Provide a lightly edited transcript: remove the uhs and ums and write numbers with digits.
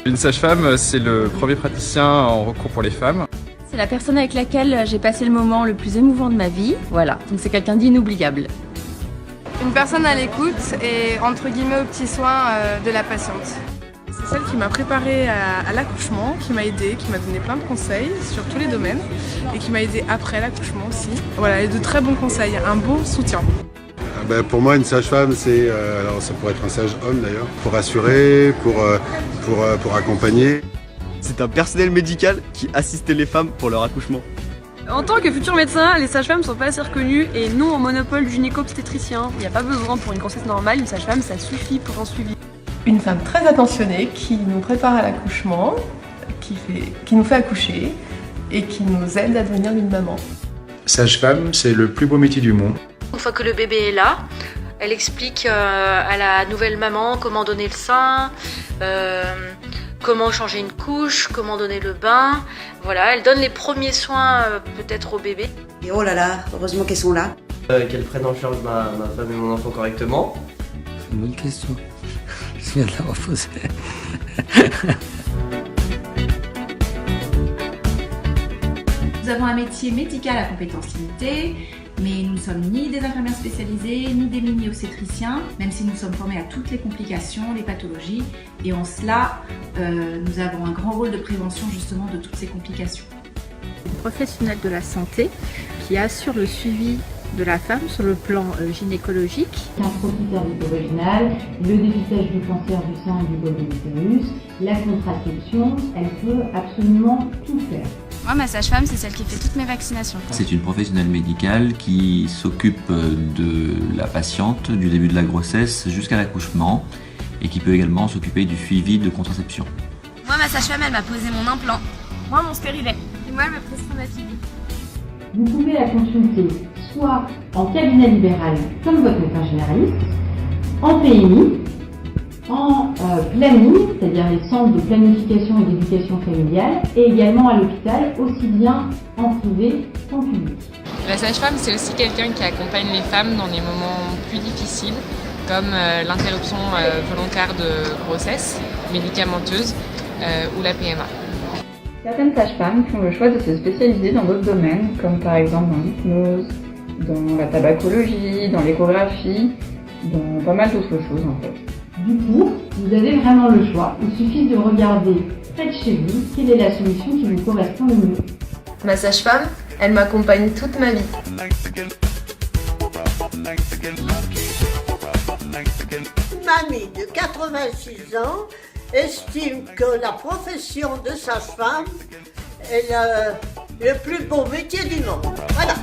Une sage-femme, c'est le premier praticien en recours pour les femmes. C'est la personne avec laquelle j'ai passé le moment le plus émouvant de ma vie. Voilà, donc c'est quelqu'un d'inoubliable. Une personne à l'écoute et entre guillemets aux petits soins de la patiente. C'est celle qui m'a préparée à l'accouchement, qui m'a aidée, qui m'a donné plein de conseils sur tous les domaines et qui m'a aidée après l'accouchement aussi. Voilà, et de très bons conseils, un beau soutien. Pour moi, une sage-femme, c'est, alors ça pourrait être un sage-homme d'ailleurs, pour rassurer, pour accompagner. C'est un personnel médical qui assistait les femmes pour leur accouchement. En tant que futur médecin, les sages-femmes sont pas assez reconnues et non au monopole du gynéco-obstétricien. Il n'y a pas besoin pour une grossesse normale, une sage-femme ça suffit pour un suivi. Une femme très attentionnée qui nous prépare à l'accouchement, qui nous fait accoucher et qui nous aide à devenir une maman. Sage-femme, c'est le plus beau métier du monde. Une fois que le bébé est là, elle explique à la nouvelle maman comment donner le sein, comment changer une couche, comment donner le bain. Voilà, elle donne les premiers soins peut-être au bébé. Et oh là là, heureusement qu'elles sont là. Qu'elles prennent en charge ma femme et mon enfant correctement. C'est une bonne question. Je viens de la reposer. Nous avons un métier médical à compétences limitées, mais nous ne sommes ni des infirmières spécialisées, ni des mini-obstétriciens, même si nous sommes formés à toutes les complications, les pathologies, et en cela, nous avons un grand rôle de prévention justement de toutes ces complications. Professionnel de la santé qui assure le suivi de la femme sur le plan gynécologique. Un profil original, le dépistage du cancer du sein et du bol de l'utérus, la contraception, elle peut absolument tout faire. Moi, ma sage-femme, c'est celle qui fait toutes mes vaccinations. C'est une professionnelle médicale qui s'occupe de la patiente du début de la grossesse jusqu'à l'accouchement et qui peut également s'occuper du suivi de contraception. Moi, ma sage-femme, elle m'a posé mon implant. Moi, mon stérilet. Et moi, elle m'a prescrit ma pilule. Vous pouvez la consulter soit en cabinet libéral comme votre médecin généraliste, en PMI, en planning, c'est-à-dire les centres de planification et d'éducation familiale, et également à l'hôpital, aussi bien en privé qu'en public. La sage-femme, c'est aussi quelqu'un qui accompagne les femmes dans des moments plus difficiles, comme l'interruption volontaire de grossesse, médicamenteuse ou la PMA. Certaines sages-femmes font le choix de se spécialiser dans d'autres domaines, comme par exemple dans l'hypnose, dans la tabacologie, dans l'échographie, dans pas mal d'autres choses en fait. Du coup, vous avez vraiment le choix. Il suffit de regarder près de chez vous quelle est la solution qui vous correspond le mieux. Ma sage-femme, elle m'accompagne toute ma vie. Une mamie de 86 ans estime que la profession de sage-femme est le plus beau métier du monde. Voilà.